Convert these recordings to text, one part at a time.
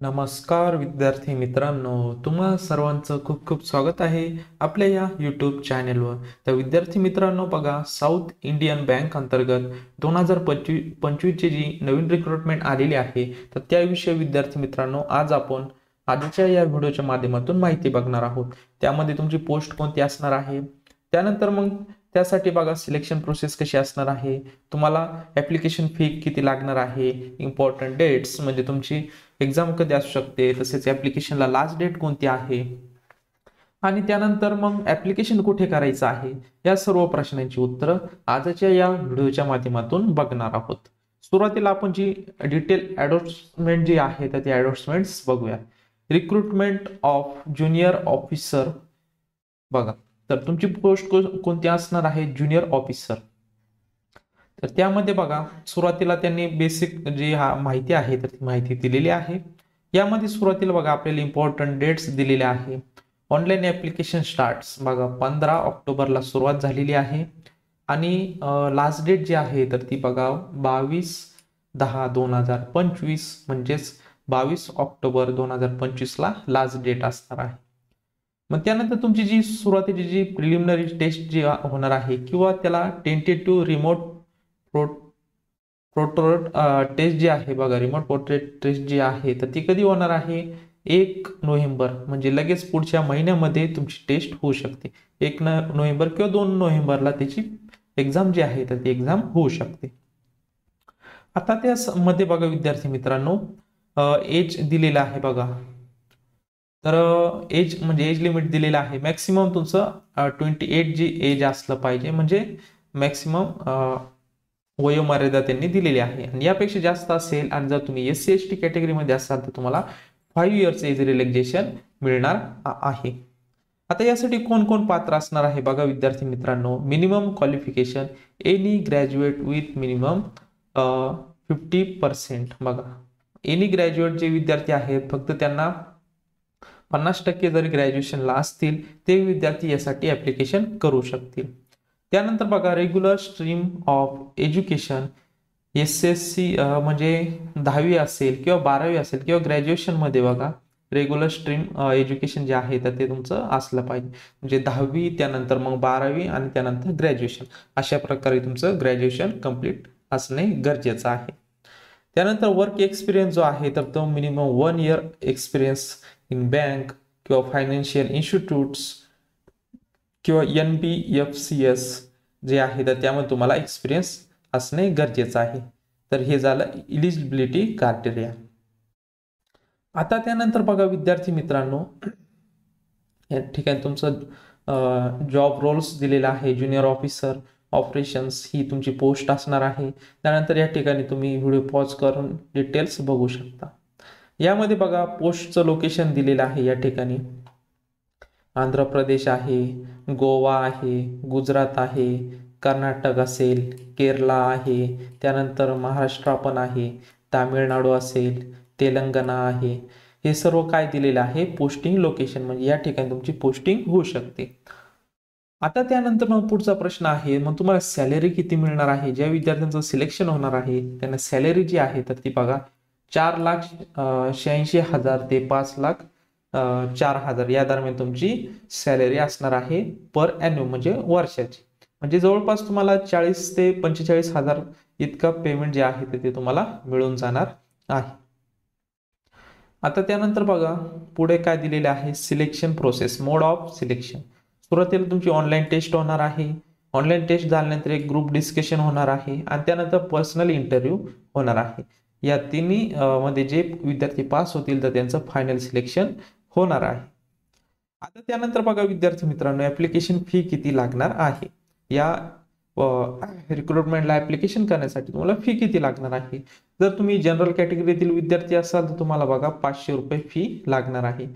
नमस्कार विद्यार्थी मित्रांनो, तुम्हा सर्वांचं खूप खूप स्वागत आहे आपल्या या यूट्यूब चॅनेलवर. तर विद्यार्थी मित्रांनो, बघा, साऊथ इंडियन बँक अंतर्गत 2025ची जी नवीन रिक्रुटमेंट आलेली आहे, तर त्याविषयी विद्यार्थी मित्रांनो आज आपण आजच्या या व्हिडिओच्या माध्यमातून माहिती बघणार आहोत. त्यामध्ये तुमची पोस्ट कोणती असणार आहे, त्यानंतर मग त्यासाठी बघा सिलेक्शन प्रोसेस कशी असणार आहे, तुम्हाला ऍप्लिकेशन फी किती लागणार आहे, इम्पॉर्टंट डेट्स म्हणजे तुमची एक्झाम कधी असू शकते, तसेच ऍप्लिकेशनला लास्ट डेट कोणती आहे आणि त्यानंतर मग ऍप्लिकेशन कुठे करायचं आहे, या सर्व प्रश्नांची उत्तरं आजच्या या व्हिडिओच्या माध्यमातून बघणार आहोत. सुरुवातीला आपण जी डिटेल ॲडव्हर्टाइजमेंट जी आहे तर ती ॲडव्हर्टाइजमेंट्स बघूया. रिक्रुटमेंट ऑफ ज्युनियर ऑफिसर, बघा, तर तुमची पोस्ट कोणती असणार आहे, ज्युनियर ऑफिसर. तर त्यामध्ये बघा सुरुवातीला त्यांनी बेसिक जी माहिती आहे तर ती माहिती दिलेली आहे. यामध्ये सुरुवातीला बघा आपल्याला इम्पॉर्टंट डेट्स दिलेले आहे. ऑनलाईन ऍप्लिकेशन स्टार्ट्स, बघा 15 ऑक्टोबरला सुरुवात झालेली आहे आणि लास्ट डेट जी आहे तर ती बघा 22/10/2025 म्हणजेच 22 ऑक्टोबर 2025ला लास्ट डेट असणार आहे. मग त्यानंतर तुमची जी सुरुवातीची जी प्रिलिमिनरी टेस्ट जी होणार आहे किंवा त्याला टेंटेटिव्ह रिमोट पोर्ट्रेट टेस्ट जी आहे, बघा, रिमोट पोर्ट्रेट टेस्ट जी आहे तर ती कधी होणार आहे, 1 नोव्हेंबर, म्हणजे लगेच पुढच्या महिन्यामध्ये तुमची टेस्ट होऊ शकते. 1 नोव्हेंबर किंवा 2 नोव्हेंबरला त्याची एक्झाम जी आहे तर ती एक्झाम होऊ शकते. आता त्यामध्ये बघा विद्यार्थी मित्रांनो, एज दिलेला आहे, बघा, तर एज म्हणजे एज लिमिट दिलेलं आहे. मॅक्सिमम तुमचं 28 जी एज असलं पाहिजे, म्हणजे मॅक्सिमम वयोमर्यादा त्यांनी दिलेली आहे. आणि यापेक्षा जास्त असेल आणि जर तुम्ही SC ST कॅटेगरीमध्ये असाल तर तुम्हाला 5 इयर्स एज रिलॅक्सेशन मिळणार आहे. आता यासाठी कोण कोण पात्र असणार आहे, बघा विद्यार्थी मित्रांनो. Minimum qualification any graduate with minimum 50%, बघा, एनी ग्रॅज्युएट जे विद्यार्थी आहेत फक्त त्यांना 50% जरी ग्रॅज्युएशनला असतील ते विद्यार्थी यासाठी ऍप्लिकेशन करू शकतील. त्यानंतर बघा regular stream of education, SSC म्हणजे 10वी असेल किंवा 12वी असेल किंवा ग्रॅज्युएशनमध्ये बघा रेग्युलर स्ट्रीम एज्युकेशन जे आहे तर ते तुमचं असलं पाहिजे, म्हणजे 10वी त्यानंतर मग 12वी आणि त्यानंतर ग्रॅज्युएशन, अशा प्रकारे तुमचं ग्रॅज्युएशन कम्प्लीट असणे गरजेचं आहे. त्यानंतर वर्क एक्सपिरियन्स जो आहे तर तो minimum 1 year experience in bank किंवा फायनान्शियल इन्स्टिट्यूट्स किंवा NBFCS जे आहे तर त्यामध्ये तुम्हाला एक्सपिरियन्स असणे गरजेचं आहे. तर हे झालं इलिजिबिलिटी क्रायटेरिया. आता त्यानंतर बघा विद्यार्थी मित्रांनो, या ठिकाणी तुमचं जॉब रोल्स दिलेला आहे. ज्युनियर ऑफिसर ऑपरेशन्स ही तुमची पोस्ट असणार आहे. त्यानंतर या ठिकाणी तुम्ही व्हिडिओ पॉज करून डिटेल्स बघू शकता. यामध्ये बघा पोस्टचं लोकेशन दिलेलं आहे. या ठिकाणी आंध्र प्रदेश आहे, गोवा आहे, गुजरात आहे, कर्नाटक असेल, केरला आहे, त्यानंतर महाराष्ट्र पण आहे, तामिळनाडू असेल, तेलंगणा आहे. हे सर्व काय दिलेलं आहे, पोस्टिंग लोकेशन, म्हणजे या ठिकाणी तुमची पोस्टिंग होऊ शकते. आता त्यानंतर मग पुढचा प्रश्न आहे, मग तुम्हाला सॅलरी किती मिळणार आहे. ज्या विद्यार्थ्यांचं सिलेक्शन होणार आहे त्यांना सॅलरी जी आहे तर ती बघा 4,86,000 ते 5,04,000 या दरम्यान तुमची सॅलरी असणार आहे पर ॲन्युअल, म्हणजे वर्षाची. म्हणजे जवळपास तुम्हाला 40 ते 45,000 इतका पेमेंट जे आहे ते तुम्हाला मिळून जाणार आहे. आता त्यानंतर बघा पुढे काय दिलेले आहे, selection process, mode of selection. सुरुवातीला तुमची ऑनलाईन टेस्ट होणार आहे. ऑनलाईन टेस्ट झाल्यानंतर एक ग्रुप डिस्कशन होणार आहे आणि त्यानंतर पर्सनल इंटरव्ह्यू होणार आहे. या तिन्ही मध्ये जे विद्यार्थी पास होतील तर त्यांचं फायनल सिलेक्शन होणार आहे. आता त्यानंतर बघा विद्यार्थी मित्रांनो, ऍप्लिकेशन फी किती लागणार आहे. या रिक्रुटमेंटला ऍप्लिकेशन करण्यासाठी तुम्हाला फी किती लागणार आहे. जर तुम्ही जनरल कॅटेगरीतील विद्यार्थी असाल तर तुम्हाला बघा 500 रुपये फी लागणार आहे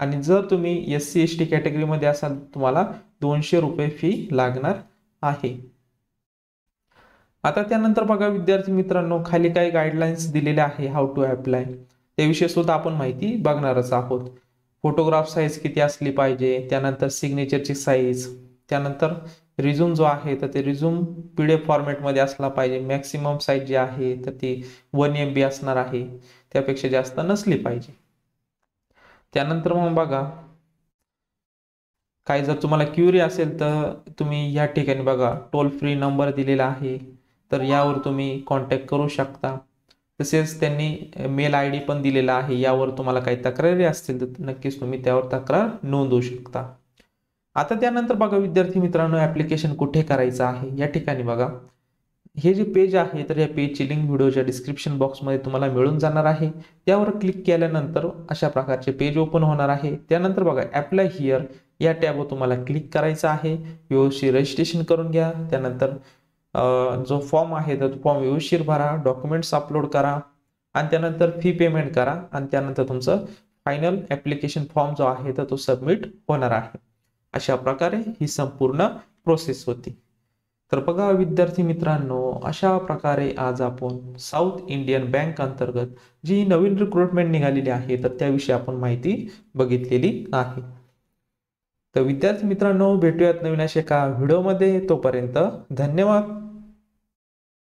आणि जर तुम्ही SC ST कॅटेगरीमध्ये असाल तर तुम्हाला 200 रुपये फी लागणार आहे. आता त्यानंतर बघा विद्यार्थी मित्रांनो, खाली काही गाईडलाईन्स दिलेल्या आहे हाऊ टू अप्लाय, त्याविषयी सुद्धा आपण माहिती बघणारच आहोत. फोटोग्राफ साईज किती असली पाहिजे, त्यानंतर सिग्नेचरची साईज, त्यानंतर रिझ्यूम जो आहे तर ते रिझ्यूम PDF फॉर्मॅटमध्ये असला पाहिजे. मॅक्सिमम साईज जी आहे तर ती 1 MB असणार आहे, त्यापेक्षा जास्त नसली पाहिजे. त्यानंतर मग बघा, काही जर तुम्हाला क्युरी असेल तर तुम्ही या ठिकाणी बघा टोल फ्री नंबर दिलेला आहे, तर यावर तुम्ही कॉन्टॅक्ट करू शकता. तसेच त्यांनी मेल आय डी पण दिलेला आहे, यावर तुम्हाला काही तक्रारी असतील तर नक्कीच तुम्ही त्यावर तक्रार नोंदवू शकता. आता त्यानंतर बघा विद्यार्थी मित्रांनो, ॲप्लिकेशन कुठे करायचं आहे या ठिकाणी बघा, हे जे पेज आहे तर या पेजची लिंक व्हिडिओच्या डिस्क्रिप्शन बॉक्समध्ये तुम्हाला मिळून जाणार आहे. त्यावर क्लिक केल्यानंतर अशा प्रकारचे पेज ओपन होणार आहे. त्यानंतर बघा ॲप्लाय हिअर या टॅबवर तुम्हाला क्लिक करायचं आहे. व्यवस्थित रजिस्ट्रेशन करून घ्या. त्यानंतर जो फॉर्म आहे तर तो फॉर्म व्यवस्थित भरा, डॉक्युमेंट्स अपलोड करा आणि त्यानंतर फी पेमेंट करा आणि त्यानंतर तुमचं फायनल ॲप्लिकेशन फॉर्म जो आहे तर तो सबमिट होणार आहे. अशा प्रकारे ही संपूर्ण प्रोसेस होती. तर बघा विद्यार्थी मित्रांनो, अशा प्रकारे आज आपण साऊथ इंडियन बँक अंतर्गत जी नवीन रिक्रुटमेंट निघालेली आहे तर त्याविषयी आपण माहिती बघितलेली आहे. तर विद्यार्थी मित्रांनो, भेटूयात नवीन अशा एका व्हिडिओमध्ये. तोपर्यंत धन्यवाद.